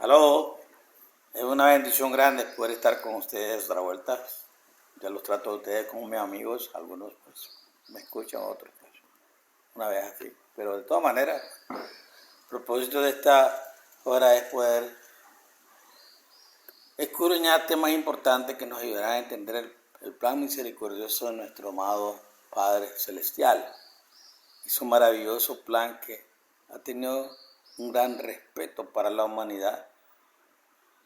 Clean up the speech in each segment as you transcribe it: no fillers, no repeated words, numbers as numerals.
Aló, es una bendición grande poder estar con ustedes otra vuelta. Ya los trato a ustedes como mis amigos, algunos pues me escuchan, otros pues una vez así. Pero de todas maneras, el propósito de esta hora es poder escudriñar temas importantes que nos ayudarán a entender el plan misericordioso de nuestro amado Padre Celestial y su maravilloso plan que ha tenido un gran respeto para la humanidad,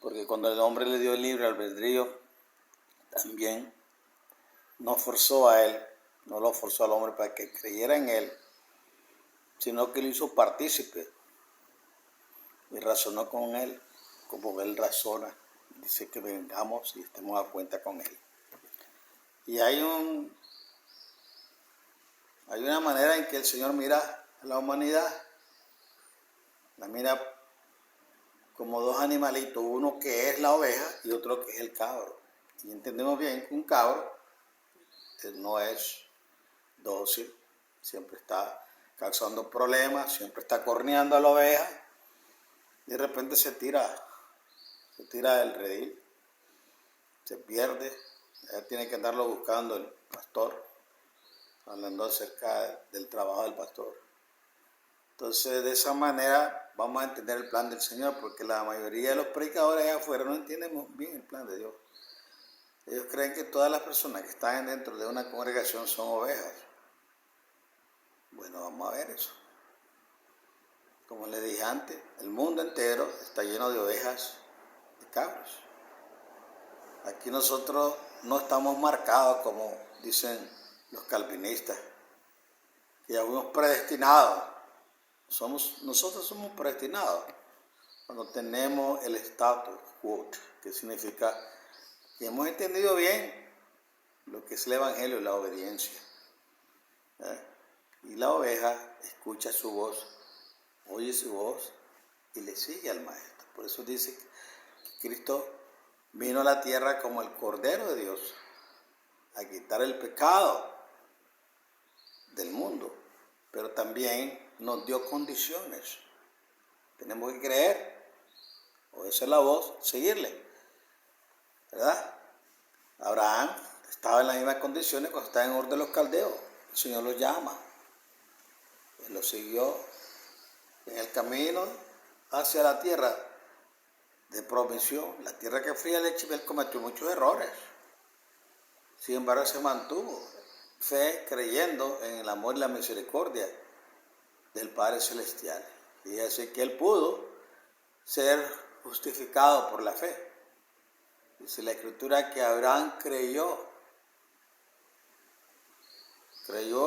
porque cuando el hombre le dio el libre albedrío, también no forzó a él, no lo forzó al hombre para que creyera en él, sino que lo hizo partícipe y razonó con él como él razona. Dice que vengamos y estemos a cuenta con él. Y hay una manera en que el Señor mira a la humanidad, la mira como dos animalitos, uno que es la oveja y otro que es el cabro. Y entendemos bien que un cabro no es dócil, siempre está causando problemas, siempre está corneando a la oveja y de repente se tira del redil, se pierde, tiene que andarlo buscando el pastor, hablando acerca del trabajo del pastor. Entonces, de esa manera vamos a entender el plan del Señor, porque la mayoría de los predicadores allá afuera no entienden bien el plan de Dios. Ellos creen que todas las personas que están dentro de una congregación son ovejas. Bueno, vamos a ver eso. Como les dije antes, el mundo entero está lleno de ovejas y cabros. Aquí nosotros no estamos marcados como dicen los calvinistas, que ya fuimos predestinados. Nosotros somos predestinados cuando tenemos el status quo, que significa que hemos entendido bien lo que es el evangelio y la obediencia. Y la oveja escucha su voz, oye su voz y le sigue al maestro. Por eso dice que Cristo vino a la tierra como el Cordero de Dios a quitar el pecado del mundo, pero también nos dio condiciones. Tenemos que creer, obedecer la voz, seguirle, ¿verdad? Abraham estaba en las mismas condiciones cuando estaba en Ur de los Caldeos. El Señor lo llama. Él lo siguió en el camino hacia la tierra de provisión, la tierra que fría leche. Él cometió muchos errores. Sin embargo, se mantuvo fe, creyendo en el amor y la misericordia del Padre Celestial. Y así que él pudo ser justificado por la fe. Dice la Escritura que Abraham creyó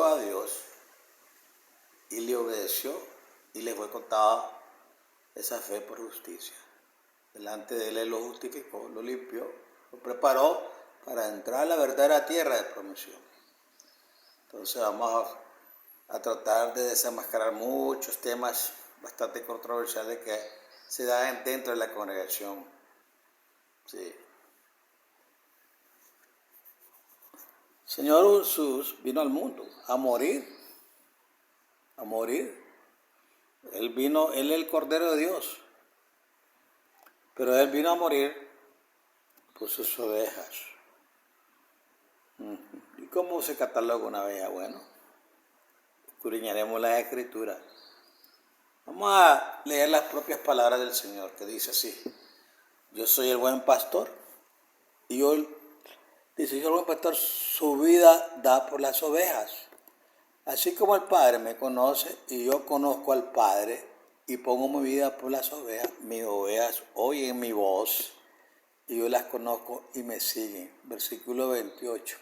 a Dios y le obedeció y le fue contada esa fe por justicia. Delante de él lo justificó, lo limpió, lo preparó para entrar a la verdadera tierra de promisión. Entonces vamos a tratar de desenmascarar muchos temas bastante controversiales que se dan dentro de la congregación. Sí. Señor Jesús vino al mundo a morir. Él es el Cordero de Dios. Pero él vino a morir por sus ovejas. ¿Y cómo se cataloga una oveja? Bueno, escudriñaremos las Escrituras. Vamos a leer las propias palabras del Señor, que dice así: yo soy el buen pastor, y dice, yo el buen pastor su vida da por las ovejas. Así como el Padre me conoce y yo conozco al Padre y pongo mi vida por las ovejas, mis ovejas oyen mi voz y yo las conozco y me siguen. Versículo 28.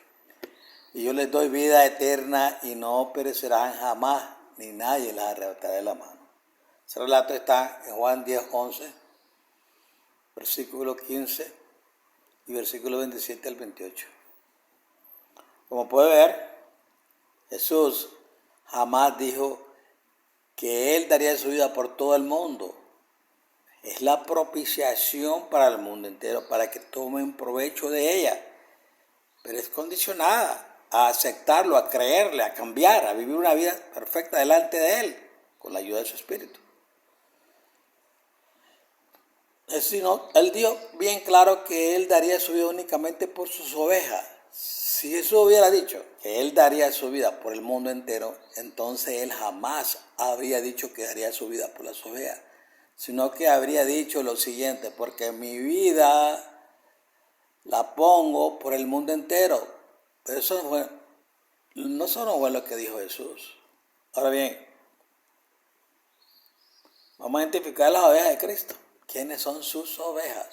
Y yo les doy vida eterna y no perecerán jamás, ni nadie las arrebatará de la mano. Ese relato está en Juan 10:11, versículo 15 y versículo 27 al 28. Como puede ver, Jesús jamás dijo que Él daría su vida por todo el mundo. Es la propiciación para el mundo entero, para que tomen provecho de ella. Pero es condicionada a aceptarlo, a creerle, a cambiar, a vivir una vida perfecta delante de Él, con la ayuda de su Espíritu. sino él dijo bien claro que él daría su vida únicamente por sus ovejas. Si Jesús hubiera dicho que él daría su vida por el mundo entero, entonces él jamás habría dicho que daría su vida por las ovejas, sino que habría dicho lo siguiente: porque mi vida la pongo por el mundo entero. Pero eso no fue lo que dijo Jesús. Ahora bien, vamos a identificar las ovejas de Cristo. ¿Quiénes son sus ovejas?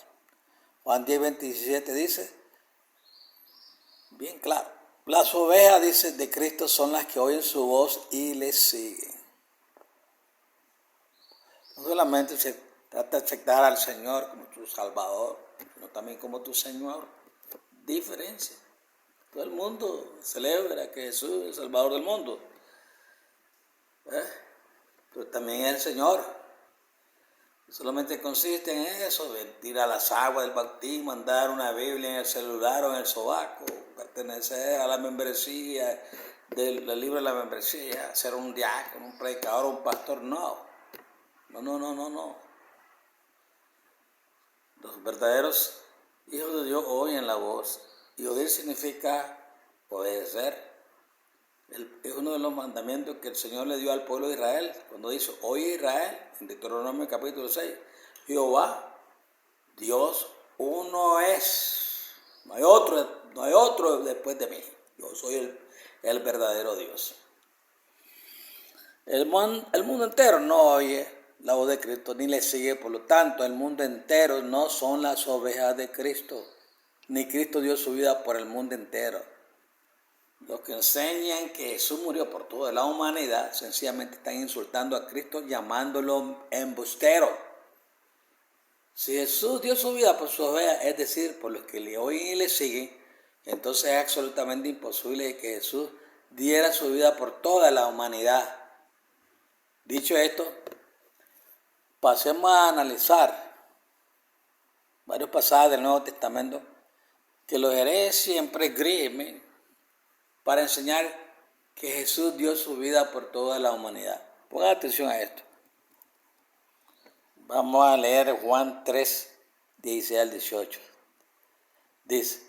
Juan 10:27 dice, bien claro, las ovejas, dice, de Cristo son las que oyen su voz y le siguen. No solamente se trata de aceptar al Señor como tu Salvador, sino también como tu Señor. Diferencia. Todo el mundo celebra que Jesús es el Salvador del mundo, pero también es el Señor. Solamente consiste en eso, en tirar las aguas del bautismo, andar una Biblia en el celular o en el sobaco, pertenecer a la membresía, del libro de la membresía, ser un diácono, un predicador, un pastor. No. Los verdaderos hijos de Dios oyen la voz, y oír significa obedecer. Es uno de los mandamientos que el Señor le dio al pueblo de Israel, cuando dice: oye Israel, en Deuteronomio capítulo 6, Jehová, Dios uno es, no hay otro después de mí, yo soy el verdadero Dios. El mundo entero no oye la voz de Cristo ni le sigue, por lo tanto el mundo entero no son las ovejas de Cristo, ni Cristo dio su vida por el mundo entero. Los que enseñan que Jesús murió por toda la humanidad sencillamente están insultando a Cristo, llamándolo embustero. Si Jesús dio su vida por sus ovejas, es decir, por los que le oyen y le siguen, entonces es absolutamente imposible que Jesús diera su vida por toda la humanidad. Dicho esto, pasemos a analizar varios pasajes del Nuevo Testamento que los herejes siempre esgrimen para enseñar que Jesús dio su vida por toda la humanidad. Pongan atención a esto. Vamos a leer Juan 3:16 al 18. Dice,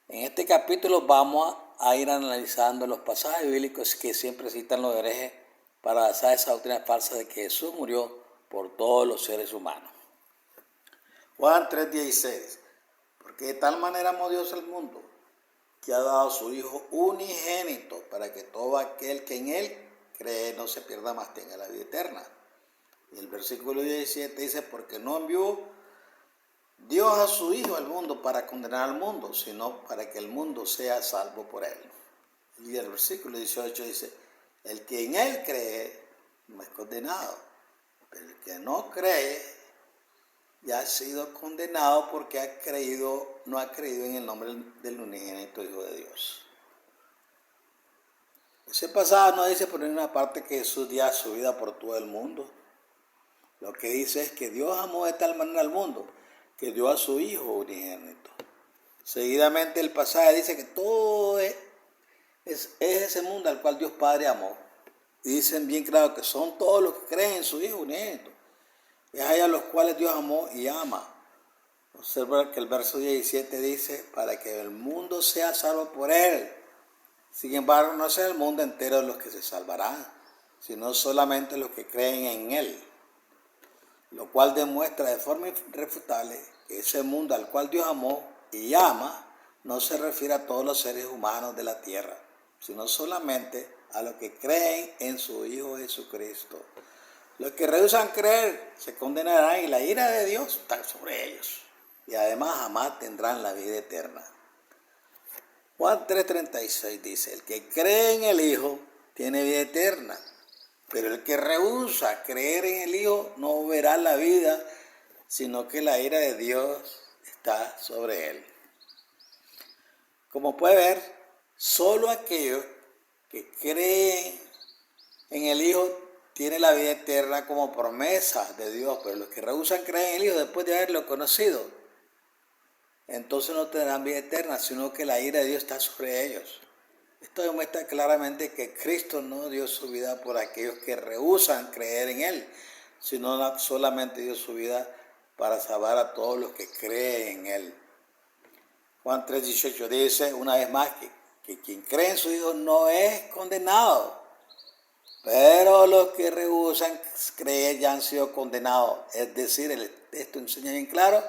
en este capítulo vamos a ir analizando los pasajes bíblicos que siempre citan los herejes para basar esa doctrina falsa de que Jesús murió por todos los seres humanos. Juan 3:16. Porque de tal manera amó Dios al mundo, que ha dado a su Hijo unigénito, para que todo aquel que en Él cree no se pierda, más tenga la vida eterna. Y el versículo 17 dice: porque no envió Dios a su Hijo al mundo para condenar al mundo, sino para que el mundo sea salvo por Él. Y el versículo 18 dice: el que en Él cree no es condenado, pero el que no cree ya ha sido condenado, porque no ha creído en el nombre del unigénito Hijo de Dios. Ese pasaje no dice por ninguna parte que Jesús dio su vida por todo el mundo. Lo que dice es que Dios amó de tal manera al mundo que dio a su Hijo unigénito. Seguidamente el pasaje dice que todo es ese mundo al cual Dios Padre amó. Y dicen bien claro que son todos los que creen en su Hijo unigénito. Es a los cuales Dios amó y ama. Observa que el verso 17 dice: para que el mundo sea salvo por Él. Sin embargo, no será el mundo entero los que se salvarán, sino solamente los que creen en Él. Lo cual demuestra de forma irrefutable que ese mundo al cual Dios amó y ama no se refiere a todos los seres humanos de la tierra, sino solamente a los que creen en su Hijo Jesucristo. Los que rehusan creer se condenarán, y la ira de Dios está sobre ellos. Y además jamás tendrán la vida eterna. Juan 3:36 dice: el que cree en el Hijo tiene vida eterna, pero el que rehúsa creer en el Hijo no verá la vida, sino que la ira de Dios está sobre él. Como puede ver, solo aquellos que creen en el Hijo tiene la vida eterna como promesa de Dios, pero los que rehusan creer en el Hijo después de haberlo conocido, entonces no tendrán vida eterna, sino que la ira de Dios está sobre ellos. Esto demuestra claramente que Cristo no dio su vida por aquellos que rehusan creer en Él, sino solamente dio su vida para salvar a todos los que creen en Él. Juan 3:18 dice una vez más que quien cree en su Hijo no es condenado, pero los que rehúsan creer ya han sido condenados. Es decir, el texto enseña bien claro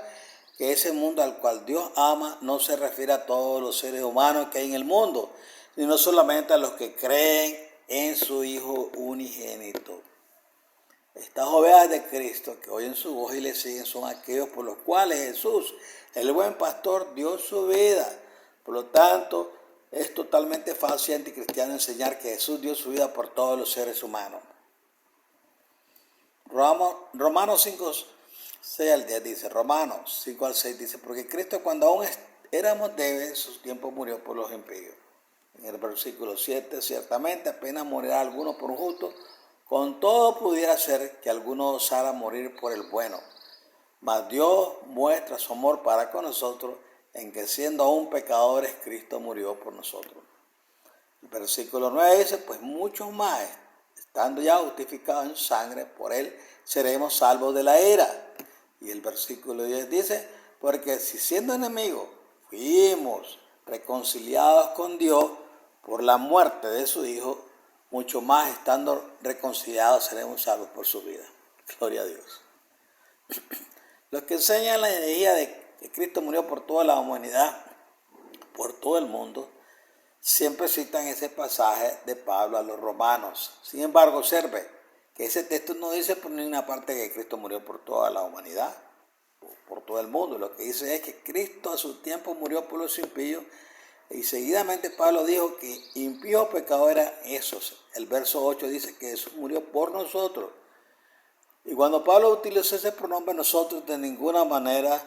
que ese mundo al cual Dios ama no se refiere a todos los seres humanos que hay en el mundo, sino solamente a los que creen en su Hijo unigénito. Estas ovejas de Cristo que oyen su voz y le siguen son aquellos por los cuales Jesús, el buen pastor, dio su vida. Por lo tanto, es totalmente falso y anticristiano enseñar que Jesús dio su vida por todos los seres humanos. Romanos 5, 6 al 10 dice, Romanos 5 al 6 dice, porque Cristo cuando aún éramos débiles, en su tiempo murió por los impíos. En el versículo 7, ciertamente apenas morirá alguno por un justo, con todo pudiera ser que alguno osara morir por el bueno. Mas Dios muestra su amor para con nosotros en que siendo aún pecadores, Cristo murió por nosotros. El versículo 9 dice, pues mucho más, estando ya justificados en sangre, por Él seremos salvos de la ira. Y el versículo 10 dice, porque si siendo enemigos fuimos reconciliados con Dios por la muerte de su Hijo, mucho más estando reconciliados seremos salvos por su vida. Gloria a Dios. Los que enseñan la energía de que Cristo murió por toda la humanidad, por todo el mundo, siempre citan ese pasaje de Pablo a los romanos. Sin embargo, observe que ese texto no dice por ninguna parte que Cristo murió por toda la humanidad, por todo el mundo. Lo que dice es que Cristo a su tiempo murió por los impíos. Y seguidamente Pablo dijo que impíos pecadores eran esos. El verso 8 dice que Jesús murió por nosotros. Y cuando Pablo utilizó ese pronombre nosotros, de ninguna manera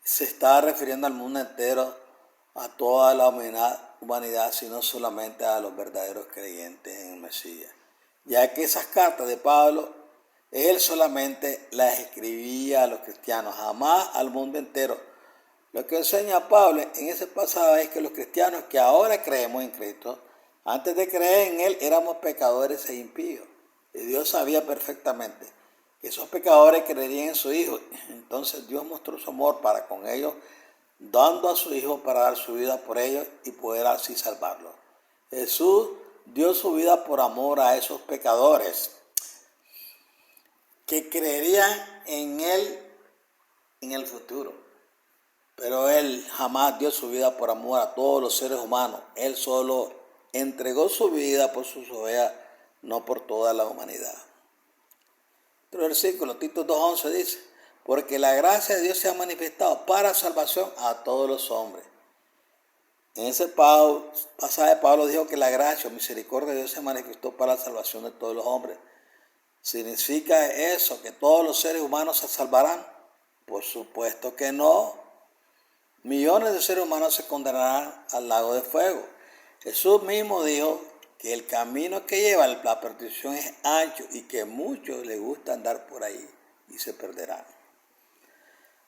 se está refiriendo al mundo entero, a toda la humanidad, sino solamente a los verdaderos creyentes en el Mesías. Ya que esas cartas de Pablo, él solamente las escribía a los cristianos, jamás al mundo entero. Lo que enseña Pablo en ese pasaje es que los cristianos que ahora creemos en Cristo, antes de creer en Él éramos pecadores e impíos. Y Dios sabía perfectamente que esos pecadores creerían en su Hijo. Entonces Dios mostró su amor para con ellos, dando a su Hijo para dar su vida por ellos y poder así salvarlos. Jesús dio su vida por amor a esos pecadores que creerían en Él en el futuro. Pero Él jamás dio su vida por amor a todos los seres humanos. Él solo entregó su vida por sus ovejas, no por toda la humanidad. Otro versículo, Tito 2:11 dice, porque la gracia de Dios se ha manifestado para salvación a todos los hombres. En ese pasaje Pablo dijo que la gracia o misericordia de Dios se manifestó para la salvación de todos los hombres. ¿Significa eso que todos los seres humanos se salvarán? Por supuesto que no. Millones de seres humanos se condenarán al lago de fuego. Jesús mismo dijo que el camino que lleva a la perdición es ancho y que a muchos les gusta andar por ahí y se perderán.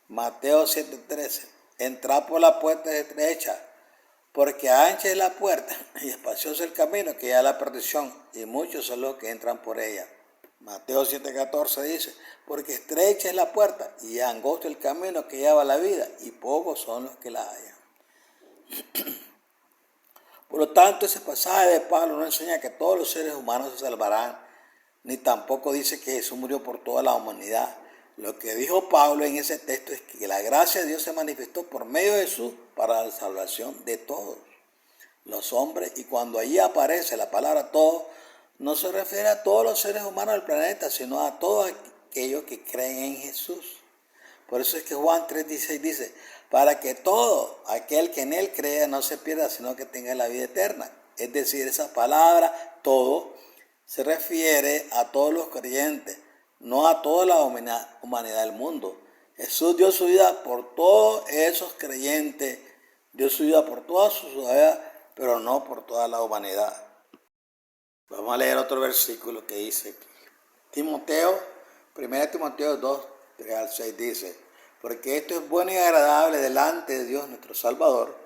Mateo 7:13. Entrad por la puerta estrecha, porque ancha es la puerta y espacioso el camino que lleva a la perdición, y muchos son los que entran por ella. Mateo 7:14 dice, porque estrecha es la puerta y angosto el camino que lleva a la vida, y pocos son los que la hallan. Por lo tanto, ese pasaje de Pablo no enseña que todos los seres humanos se salvarán, ni tampoco dice que Jesús murió por toda la humanidad. Lo que dijo Pablo en ese texto es que la gracia de Dios se manifestó por medio de Jesús para la salvación de todos los hombres, y cuando allí aparece la palabra todos, no se refiere a todos los seres humanos del planeta, sino a todos aquellos que creen en Jesús. Por eso es que Juan 3:16 dice, para que todo aquel que en Él crea no se pierda, sino que tenga la vida eterna. Es decir, esa palabra todo se refiere a todos los creyentes, no a toda la humanidad del mundo. Jesús dio su vida por todos esos creyentes, dio su vida por toda su sociedad, pero no por toda la humanidad. Vamos a leer otro versículo que dice, 1 Timoteo 2, 3 al 6 dice, porque esto es bueno y agradable delante de Dios nuestro Salvador,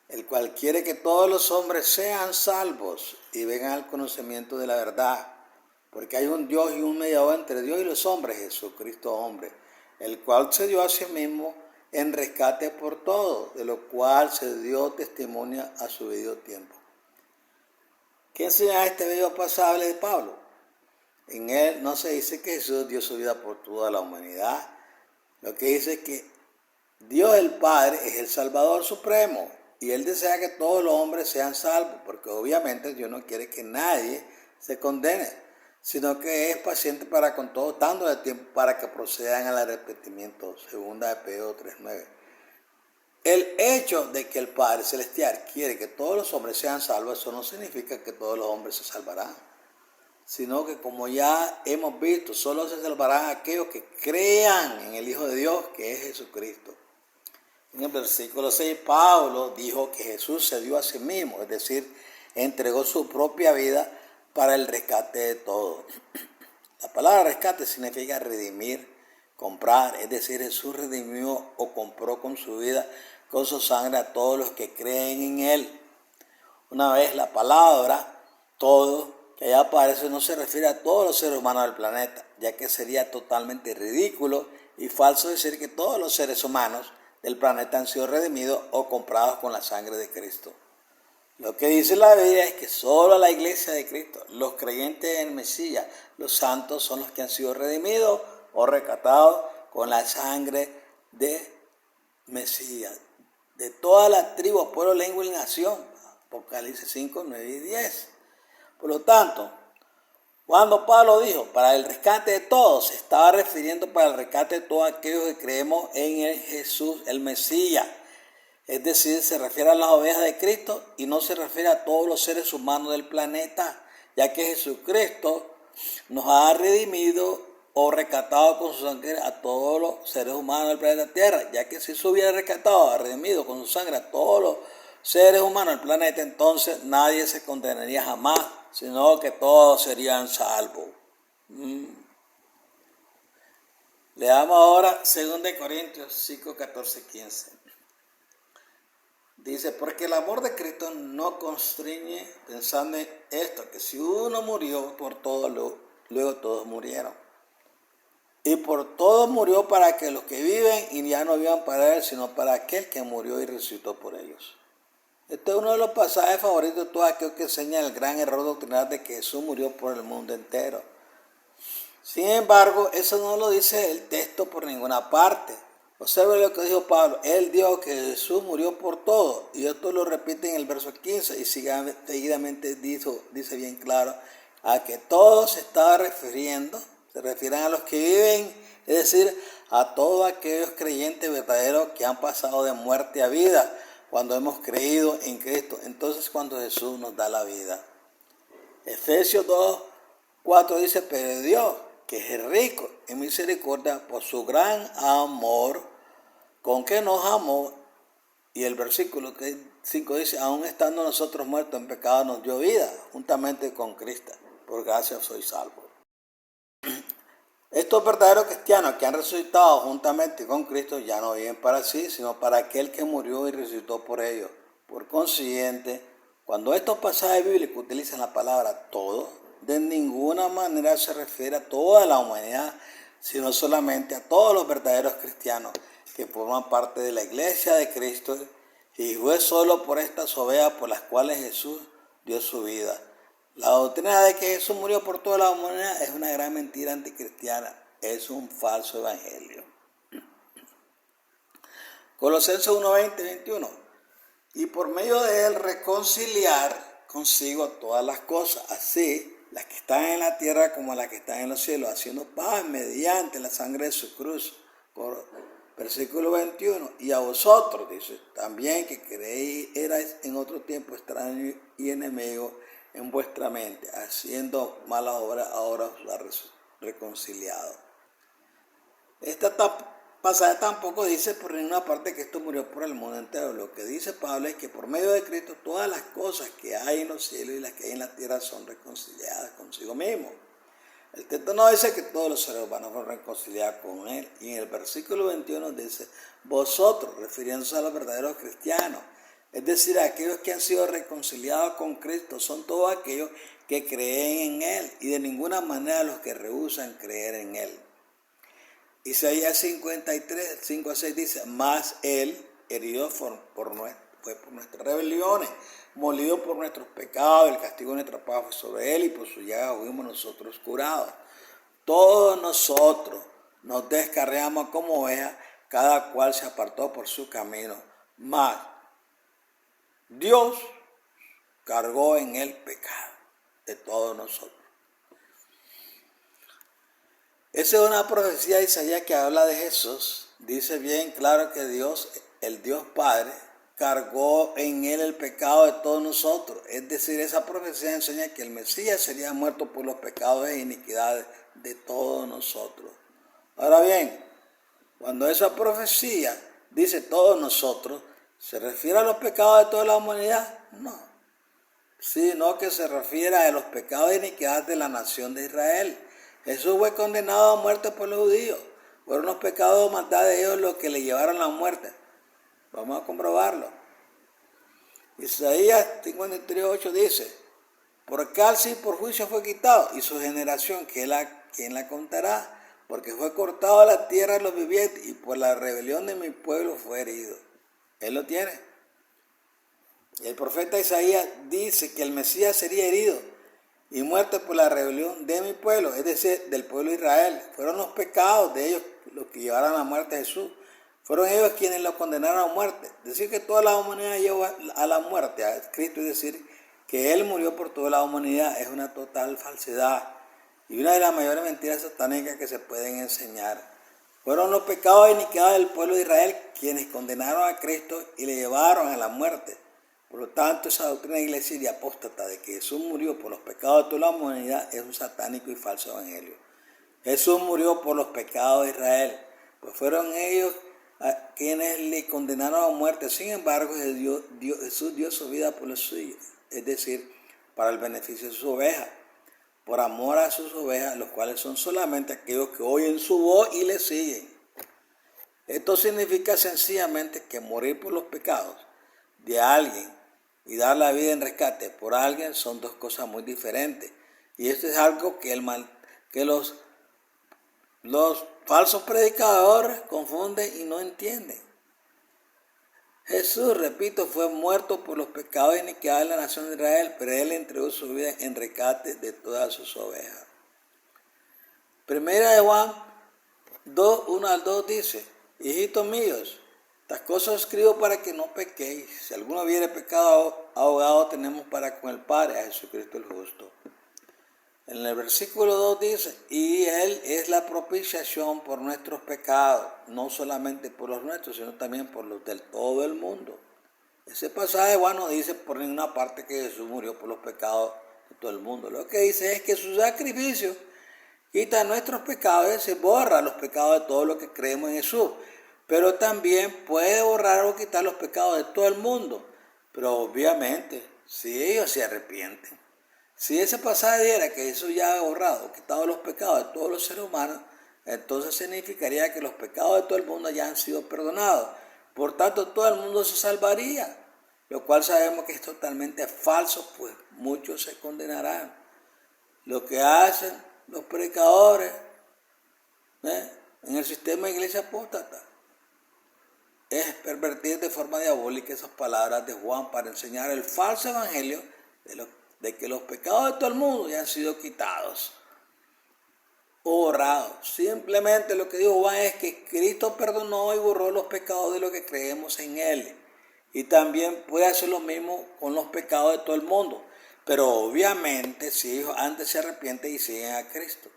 el cual quiere que todos los hombres sean salvos y vengan al conocimiento de la verdad, porque hay un Dios y un mediador entre Dios y los hombres, Jesucristo hombre, el cual se dio a sí mismo en rescate por todos, de lo cual se dio testimonio a su debido tiempo. ¿Qué enseña este medio pasable de Pablo? En él no se dice que Jesús dio su vida por toda la humanidad. Lo que dice es que Dios el Padre es el Salvador Supremo y Él desea que todos los hombres sean salvos, porque obviamente Dios no quiere que nadie se condene, sino que es paciente para con todos, dándole tiempo para que procedan al arrepentimiento. Segunda de Pedro 3:9. El hecho de que el Padre Celestial quiere que todos los hombres sean salvos, eso no significa que todos los hombres se salvarán, sino que, como ya hemos visto, solo se salvarán aquellos que crean en el Hijo de Dios, que es Jesucristo. En el versículo 6, Pablo dijo que Jesús se dio a sí mismo, es decir, entregó su propia vida para el rescate de todos. La palabra rescate significa redimir, comprar, es decir, Jesús redimió o compró con su vida, con su sangre, a todos los que creen en Él. Una vez la palabra todo que allá aparece no se refiere a todos los seres humanos del planeta, ya que sería totalmente ridículo y falso decir que todos los seres humanos del planeta han sido redimidos o comprados con la sangre de Cristo. Lo que dice la Biblia es que solo la iglesia de Cristo, los creyentes en el Mesías, los santos, son los que han sido redimidos o rescatados con la sangre de Mesías, de toda la tribu, pueblo, lengua y nación. Apocalipsis 5, 9 y 10. Por lo tanto, cuando Pablo dijo para el rescate de todos, se estaba refiriendo para el rescate de todos aquellos que creemos en el Jesús, el Mesías. Es decir, se refiere a las ovejas de Cristo y no se refiere a todos los seres humanos del planeta, ya que Jesucristo nos ha redimido o rescatado con su sangre a todos los seres humanos del planeta Tierra, ya que si se hubiera rescatado, redimido con su sangre a todos los seres humanos del planeta, entonces nadie se condenaría jamás, sino que todos serían salvos. Leamos ahora 2 Corintios 5, 14, 15. Dice, porque el amor de Cristo no constriñe, pensando en esto, que si uno murió por todos, luego todos murieron. Y por todos murió para que los que viven y ya no vivan para él, sino para aquel que murió y resucitó por ellos. Este es uno de los pasajes favoritos de todos aquellos que enseñan el gran error doctrinal de que Jesús murió por el mundo entero. Sin embargo, eso no lo dice el texto por ninguna parte. Observe lo que dijo Pablo. Él dijo que Jesús murió por todo. Y esto lo repite en el verso 15. Y seguidamente dice bien claro a que todos se estaba refiriendo. Se refieren a los que viven, es decir, a todos aquellos creyentes verdaderos que han pasado de muerte a vida cuando hemos creído en Cristo. Entonces, cuando Jesús nos da la vida. Efesios 2, 4 dice, pero Dios, que es rico en misericordia por su gran amor con que nos amó, y el versículo 5 dice, aún estando nosotros muertos en pecado nos dio vida juntamente con Cristo, por gracia sois salvos. Estos verdaderos cristianos que han resucitado juntamente con Cristo ya no viven para sí, sino para aquel que murió y resucitó por ellos. Por consiguiente, cuando estos pasajes bíblicos utilizan la palabra todo, de ninguna manera se refiere a toda la humanidad, sino solamente a todos los verdaderos cristianos que forman parte de la iglesia de Cristo, y fue solo por estas ovejas por las cuales Jesús dio su vida. La doctrina de que Jesús murió por toda la humanidad es una gran mentira anticristiana, es un falso evangelio. Colosenses 1, 20, 21. Y por medio de él reconciliar consigo todas las cosas, así las que están en la tierra como las que están en los cielos, haciendo paz mediante la sangre de su cruz. Versículo 21. Y a vosotros, dice, también que creéis erais en otro tiempo extraños y enemigos en vuestra mente, haciendo malas obras, ahora os ha reconciliado. Esta pasaje tampoco dice por ninguna parte que esto murió por el mundo entero. Lo que dice Pablo es que por medio de Cristo todas las cosas que hay en los cielos y las que hay en la tierra son reconciliadas consigo mismo. El texto no dice que todos los seres humanos fueron reconciliados con él. Y en el versículo 21 dice, vosotros, refiriéndose a los verdaderos cristianos, es decir, aquellos que han sido reconciliados con Cristo, son todos aquellos que creen en él y de ninguna manera los que rehúsan creer en él. Isaías 53, 5 a 6 dice, mas él herido fue por nuestras rebeliones, molido por nuestros pecados, el castigo de nuestra paz fue sobre él y por su llaga fuimos nosotros curados. Todos nosotros nos descarriamos como ovejas, cada cual se apartó por su camino, mas Dios cargó en el pecado de todos nosotros. Esa es una profecía de Isaías que habla de Jesús. Dice bien claro que Dios, el Dios Padre, cargó en él el pecado de todos nosotros. Es decir, esa profecía enseña que el Mesías sería muerto por los pecados e iniquidades de todos nosotros. Ahora bien, cuando esa profecía dice todos nosotros, ¿se refiere a los pecados de toda la humanidad? No, sino que se refiere a los pecados e iniquidades de la nación de Israel. Jesús fue condenado a muerte por los judíos. Fueron los pecados o maldad de ellos los que le llevaron a la muerte. Vamos a comprobarlo. Isaías 53:8 dice, por cárcel y por juicio fue quitado, y su generación, ¿quién la contará? Porque fue cortado de la tierra de los vivientes, y por la rebelión de mi pueblo fue herido. Él lo tiene. El profeta Isaías dice que el Mesías sería herido y muerto por la rebelión de mi pueblo, es decir, del pueblo de Israel. Fueron los pecados de ellos los que llevaron a la muerte a Jesús. Fueron ellos quienes lo condenaron a muerte. Decir que toda la humanidad llevó a la muerte a Cristo y decir que Él murió por toda la humanidad es una total falsedad y una de las mayores mentiras satánicas que se pueden enseñar. Fueron los pecados e iniquidades del pueblo de Israel quienes condenaron a Cristo y le llevaron a la muerte. Por lo tanto, esa doctrina de iglesia y apóstata de que Jesús murió por los pecados de toda la humanidad es un satánico y falso evangelio. Jesús murió por los pecados de Israel, pues fueron ellos a quienes le condenaron a muerte. Sin embargo, Jesús dio su vida por los suyos, es decir, para el beneficio de sus ovejas, por amor a sus ovejas, los cuales son solamente aquellos que oyen su voz y le siguen. Esto significa sencillamente que morir por los pecados de alguien y dar la vida en rescate por alguien son dos cosas muy diferentes. Y esto es algo que los falsos predicadores confunden y no entienden. Jesús, repito, fue muerto por los pecados e iniquidades de la nación de Israel, pero Él entregó su vida en rescate de todas sus ovejas. Primera de Juan 2, 1 al 2 dice, hijitos míos, estas cosas escribo para que no pequéis. Si alguno hubiere pecado, abogado tenemos para con el Padre, a Jesucristo el justo. En el versículo 2 dice, y Él es la propiciación por nuestros pecados, no solamente por los nuestros, sino también por los del todo el mundo. Ese pasaje no dice por ninguna parte que Jesús murió por los pecados de todo el mundo. Lo que dice es que su sacrificio quita nuestros pecados y se borra los pecados de todos los que creemos en Jesús. Pero también puede borrar o quitar los pecados de todo el mundo. Pero obviamente, si ellos se arrepienten, si ese pasaje diera que Jesús ya ha borrado o quitado los pecados de todos los seres humanos, entonces significaría que los pecados de todo el mundo ya han sido perdonados. Por tanto, todo el mundo se salvaría, lo cual sabemos que es totalmente falso, pues muchos se condenarán. Lo que hacen los predicadores en el sistema de iglesia apóstata es pervertir de forma diabólica esas palabras de Juan para enseñar el falso evangelio de que los pecados de todo el mundo ya han sido quitados o borrados. Simplemente lo que dijo Juan es que Cristo perdonó y borró los pecados de los que creemos en Él. Y también puede hacer lo mismo con los pecados de todo el mundo. Pero obviamente si ellos antes se arrepienten y siguen a Cristo.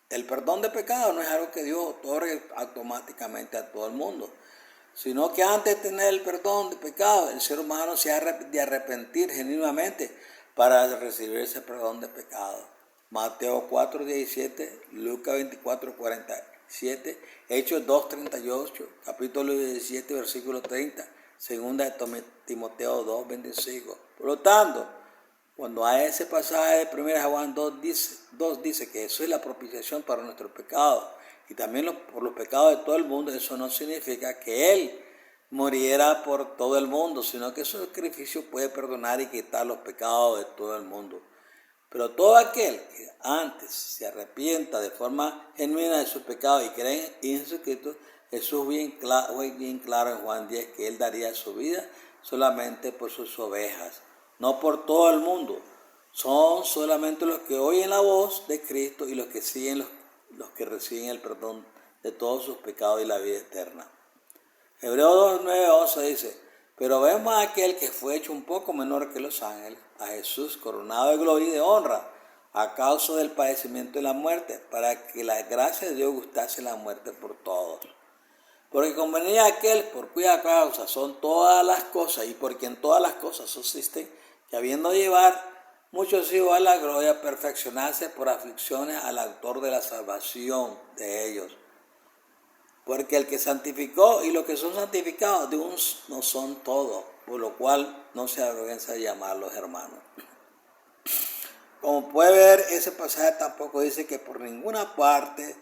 El perdón de pecados no es algo que Dios otorgue automáticamente a todo el mundo, sino que antes de tener el perdón de pecados, el ser humano se ha de arrepentir genuinamente para recibir ese perdón de pecado. Mateo 4:17, Lucas 24:47, Hechos 2:38, capítulo 17, versículo 30, segunda de Timoteo 2:25. Por lo tanto, cuando hay ese pasaje de 1 Juan 2 dice que eso es la propiciación para nuestros pecados y también por los pecados de todo el mundo, eso no significa que Él muriera por todo el mundo, sino que su sacrificio puede perdonar y quitar los pecados de todo el mundo. Pero todo aquel que antes se arrepienta de forma genuina de sus pecados y cree en Jesucristo, Jesús bien claro en Juan 10 que Él daría su vida solamente por sus ovejas, no por todo el mundo. Son solamente los que oyen la voz de Cristo y los que siguen los que reciben el perdón de todos sus pecados y la vida eterna. Hebreos 2, 9, 11 dice: pero vemos a aquel que fue hecho un poco menor que los ángeles, a Jesús coronado de gloria y de honra, a causa del padecimiento y la muerte, para que la gracia de Dios gustase la muerte por todos. Porque convenía aquel por cuya causa son todas las cosas y por quien todas las cosas subsisten, que habiendo llevar muchos hijos a la gloria, perfeccionarse por aflicciones al autor de la salvación de ellos. Porque el que santificó y los que son santificados de uns no son todos, por lo cual no se avergüenza de llamarlos hermanos. Como puede ver, ese pasaje tampoco dice que por ninguna parte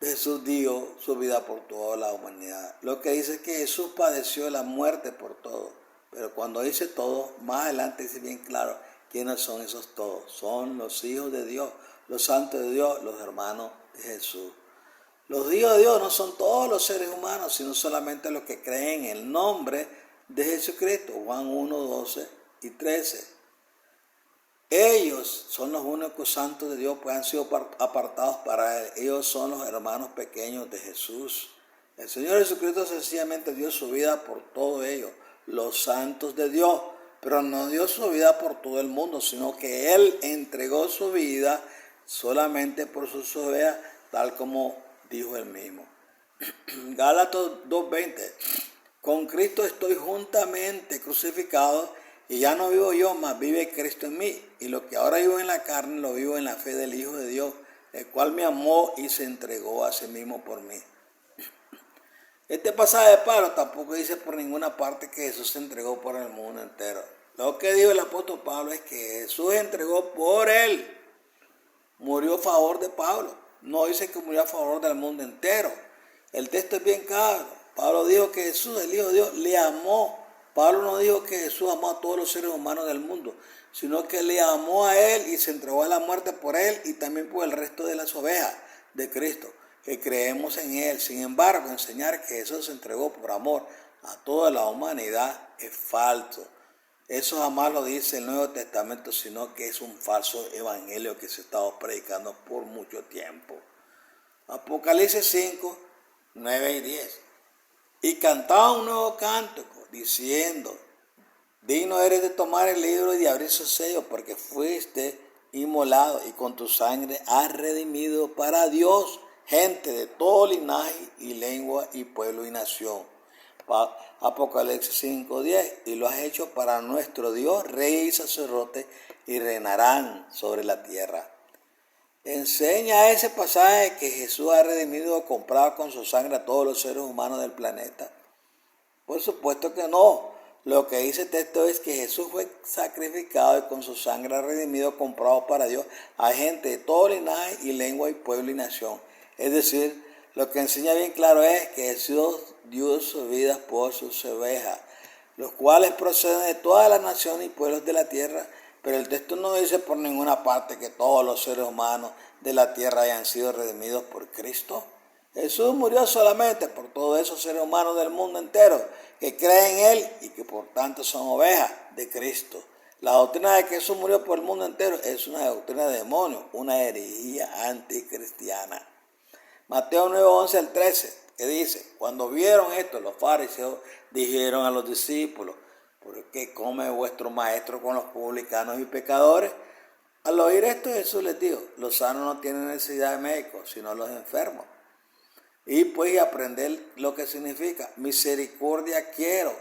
Jesús dio su vida por toda la humanidad. Lo que dice es que Jesús padeció la muerte por todos. Pero cuando dice todo, más adelante dice bien claro quiénes son esos todos. Son los hijos de Dios, los santos de Dios, los hermanos de Jesús. Los hijos de Dios no son todos los seres humanos, sino solamente los que creen en el nombre de Jesucristo. Juan 1, 12 y 13. Ellos son los únicos santos de Dios, pues han sido apartados para Él. Ellos son los hermanos pequeños de Jesús. El Señor Jesucristo sencillamente dio su vida por todos ellos, los santos de Dios. Pero no dio su vida por todo el mundo, sino que Él entregó su vida solamente por sus ovejas, tal como dijo Él mismo. Gálatas 2:20. Con Cristo estoy juntamente crucificado, y ya no vivo yo, mas vive Cristo en mí. Y lo que ahora vivo en la carne, lo vivo en la fe del Hijo de Dios, el cual me amó y se entregó a sí mismo por mí. Este pasaje de Pablo tampoco dice por ninguna parte que Jesús se entregó por el mundo entero. Lo que dijo el apóstol Pablo es que Jesús se entregó por él. Murió a favor de Pablo. No dice que murió a favor del mundo entero. El texto es bien claro. Pablo dijo que Jesús, el Hijo de Dios, le amó. Pablo no dijo que Jesús amó a todos los seres humanos del mundo, sino que le amó a él y se entregó a la muerte por él y también por el resto de las ovejas de Cristo, que creemos en él. Sin embargo, enseñar que Jesús se entregó por amor a toda la humanidad es falso. Eso jamás lo dice el Nuevo Testamento, sino que es un falso evangelio que se ha estado predicando por mucho tiempo. Apocalipsis 5, 9 y 10. Y cantaba un nuevo cántico, diciendo: digno eres de tomar el libro y de abrir sus sellos, porque fuiste inmolado y con tu sangre has redimido para Dios gente de todo linaje y lengua y pueblo y nación. Apocalipsis 5:10. Y lo has hecho para nuestro Dios, rey y sacerdote, y reinarán sobre la tierra. Enseña ese pasaje que Jesús ha redimido o comprado con su sangre a todos los seres humanos del planeta. Por supuesto que no. Lo que dice el texto es que Jesús fue sacrificado y con su sangre ha redimido, comprado para Dios a gente de todo linaje y lengua y pueblo y nación. Es decir, lo que enseña bien claro es que Jesús dio su vida por sus ovejas, los cuales proceden de todas las naciones y pueblos de la tierra. Pero el texto no dice por ninguna parte que todos los seres humanos de la tierra hayan sido redimidos por Cristo. Jesús murió solamente por todos esos seres humanos del mundo entero que creen en Él y que por tanto son ovejas de Cristo. La doctrina de que Jesús murió por el mundo entero es una doctrina de demonios, una herejía anticristiana. Mateo 9, 11 al 13, que dice: cuando vieron esto, los fariseos dijeron a los discípulos: ¿por qué come vuestro maestro con los publicanos y pecadores? Al oír esto, Jesús les dijo: los sanos no tienen necesidad de médicos, sino los enfermos. Y pues aprender lo que significa: misericordia quiero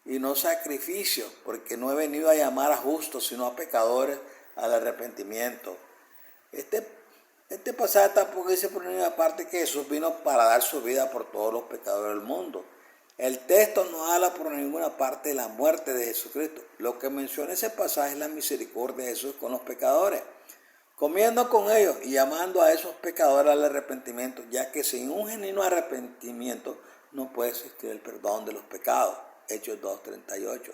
y no sacrificio, porque no he venido a llamar a justos, sino a pecadores al arrepentimiento. Este pasaje tampoco dice por ninguna parte que Jesús vino para dar su vida por todos los pecadores del mundo. El texto no habla por ninguna parte de la muerte de Jesucristo. Lo que menciona ese pasaje es la misericordia de Jesús con los pecadores, comiendo con ellos y llamando a esos pecadores al arrepentimiento, ya que sin un genuino arrepentimiento no puede existir el perdón de los pecados. Hechos 2:38.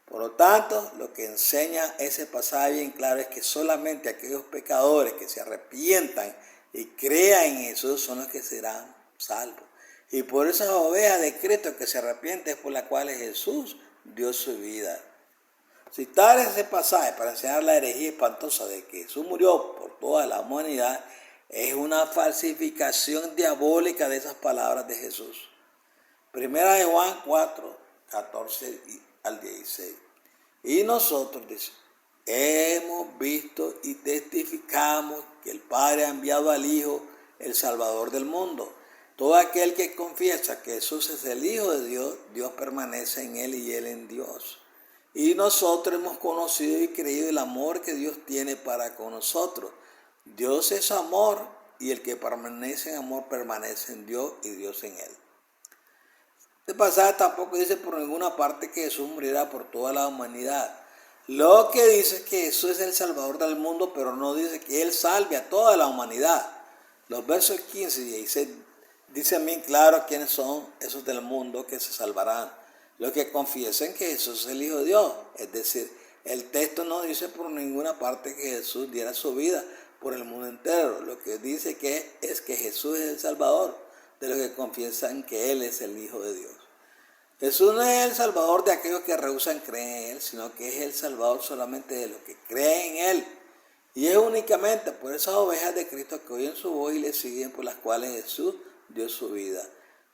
Por lo tanto, lo que enseña ese pasaje bien claro es que solamente aquellos pecadores que se arrepientan y crean en Jesús son los que serán salvos. Y por esas ovejas de Cristo que se arrepienten es por las cuales Jesús dio su vida. Citar ese pasaje para enseñar la herejía espantosa de que Jesús murió por toda la humanidad es una falsificación diabólica de esas palabras de Jesús. Primera de Juan 4, 14 al 16. Y nosotros, dice, hemos visto y testificamos que el Padre ha enviado al Hijo, el Salvador del mundo. Todo aquel que confiesa que Jesús es el Hijo de Dios, Dios permanece en él y él en Dios. Y nosotros hemos conocido y creído el amor que Dios tiene para con nosotros. Dios es amor y el que permanece en amor permanece en Dios y Dios en él. Este pasaje tampoco dice por ninguna parte que Jesús muriera por toda la humanidad. Lo que dice es que Jesús es el Salvador del mundo, pero no dice que Él salve a toda la humanidad. Los versos 15 y 16 dicen bien claro quiénes son esos del mundo que se salvarán. Los que confiesen que Jesús es el Hijo de Dios. Es decir, el texto no dice por ninguna parte que Jesús diera su vida por el mundo entero. Lo que dice es que Jesús es el Salvador de los que confiesan que Él es el Hijo de Dios. Jesús no es el Salvador de aquellos que rehúsan creer en Él, sino que es el Salvador solamente de los que creen en Él. Y es únicamente por esas ovejas de Cristo que oyen su voz y le siguen, por las cuales Jesús dio su vida.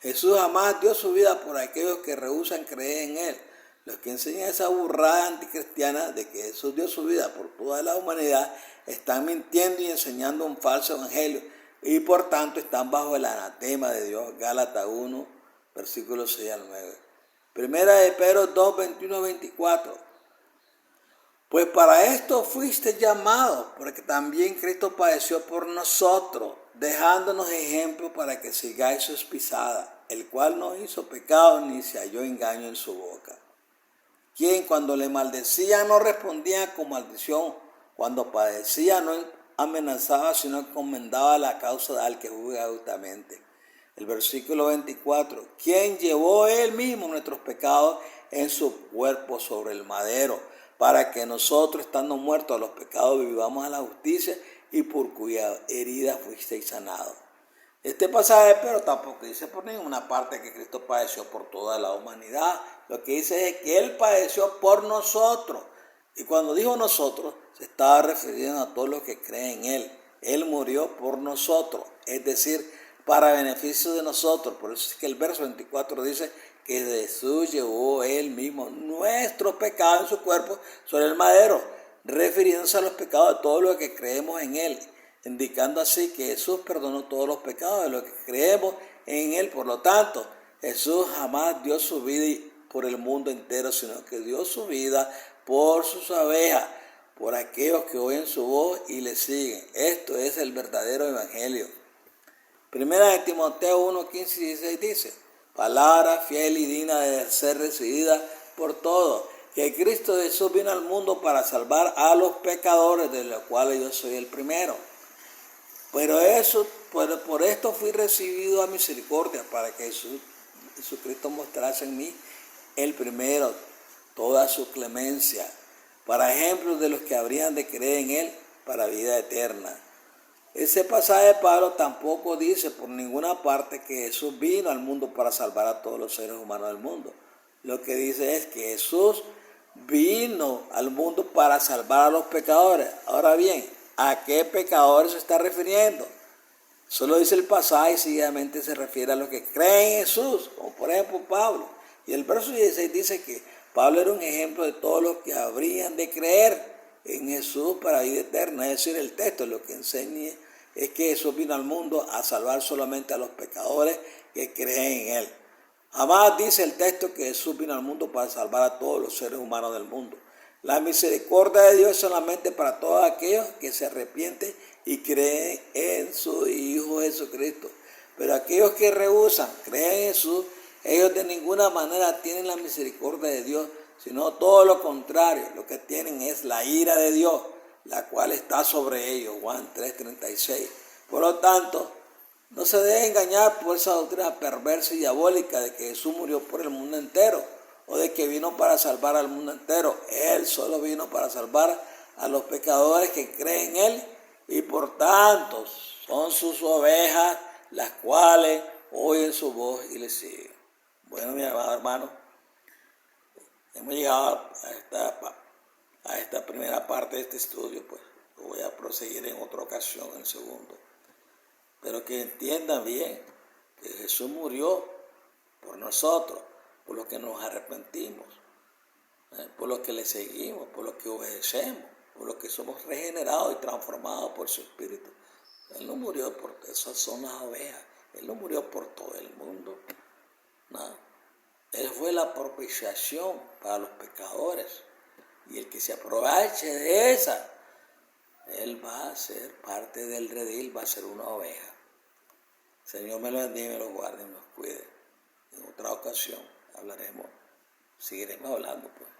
Jesús jamás dio su vida por aquellos que rehúsan creer en Él. Los que enseñan esa burrada anticristiana de que Jesús dio su vida por toda la humanidad están mintiendo y enseñando un falso evangelio y por tanto están bajo el anatema de Dios. Gálatas 1, versículos 6 al 9. Primera de Pedro 2, 21 24. Pues para esto fuiste llamados, porque también Cristo padeció por nosotros, dejándonos ejemplo para que sigáis sus pisadas, el cual no hizo pecado ni se halló engaño en su boca. Quien cuando le maldecía no respondía con maldición, cuando padecía no amenazaba, sino encomendaba la causa al que juzga justamente. El versículo 24, quien llevó él mismo nuestros pecados en su cuerpo sobre el madero, para que nosotros, estando muertos a los pecados, vivamos a la justicia, y por cuya herida fuisteis sanados. Este pasaje, pero tampoco dice por ninguna parte que Cristo padeció por toda la humanidad. Lo que dice es que Él padeció por nosotros. Y cuando dijo nosotros, se estaba refiriendo a todos los que creen en Él. Él murió por nosotros, es decir, para beneficio de nosotros. Por eso es que el verso 24 dice que Jesús llevó Él mismo nuestros pecados en su cuerpo sobre el madero, refiriéndose a los pecados de todos los que creemos en Él, indicando así que Jesús perdonó todos los pecados de los que creemos en Él. Por lo tanto, Jesús jamás dio su vida por el mundo entero, sino que dio su vida por sus ovejas, por aquellos que oyen su voz y le siguen. Esto es el verdadero evangelio. Primera de Timoteo 1, 15 y 16 dice, palabra fiel y digna de ser recibida por todos, que Cristo Jesús vino al mundo para salvar a los pecadores, de los cuales yo soy el primero. Pero por esto fui recibido a misericordia, para que Jesucristo mostrase en mí el primero toda su clemencia, para ejemplos de los que habrían de creer en Él para vida eterna. Ese pasaje de Pablo tampoco dice por ninguna parte que Jesús vino al mundo para salvar a todos los seres humanos del mundo. Lo que dice es que Jesús vino al mundo para salvar a los pecadores. Ahora bien, ¿a qué pecadores se está refiriendo? Solo dice el pasaje y seguidamente se refiere a los que creen en Jesús, como por ejemplo Pablo. Y el verso 16 dice que Pablo era un ejemplo de todos los que habrían de creer en Jesús para vida eterna. Es decir, el texto lo que enseña es que Jesús vino al mundo a salvar solamente a los pecadores que creen en Él. Jamás dice el texto que Jesús vino al mundo para salvar a todos los seres humanos del mundo. La misericordia de Dios es solamente para todos aquellos que se arrepienten y creen en su Hijo Jesucristo. Pero aquellos que rehúsan, creen en Jesús, ellos de ninguna manera tienen la misericordia de Dios, sino todo lo contrario. Lo que tienen es la ira de Dios, la cual está sobre ellos. Juan 3:36. Por lo tanto, no se dejen engañar por esa doctrina perversa y diabólica de que Jesús murió por el mundo entero, o de que vino para salvar al mundo entero. Él solo vino para salvar a los pecadores que creen en Él y por tanto son sus ovejas las cuales oyen su voz y le siguen. Bueno, mi amado hermano, hemos llegado a esta primera parte de este estudio, pues lo voy a proseguir en otra ocasión, en el segundo. Pero que entiendan bien que Jesús murió por nosotros, por los que nos arrepentimos, por los que le seguimos, por los que obedecemos, por los que somos regenerados y transformados por su Espíritu. Él no murió por esas son las ovejas, Él no murió por todo el mundo, no. Él fue la propiciación para los pecadores y el que se aproveche de esa, él va a ser parte del redil, va a ser una oveja. Señor me lo bendiga, me lo guarde, me los cuide. En otra ocasión hablaremos, seguiremos hablando pues.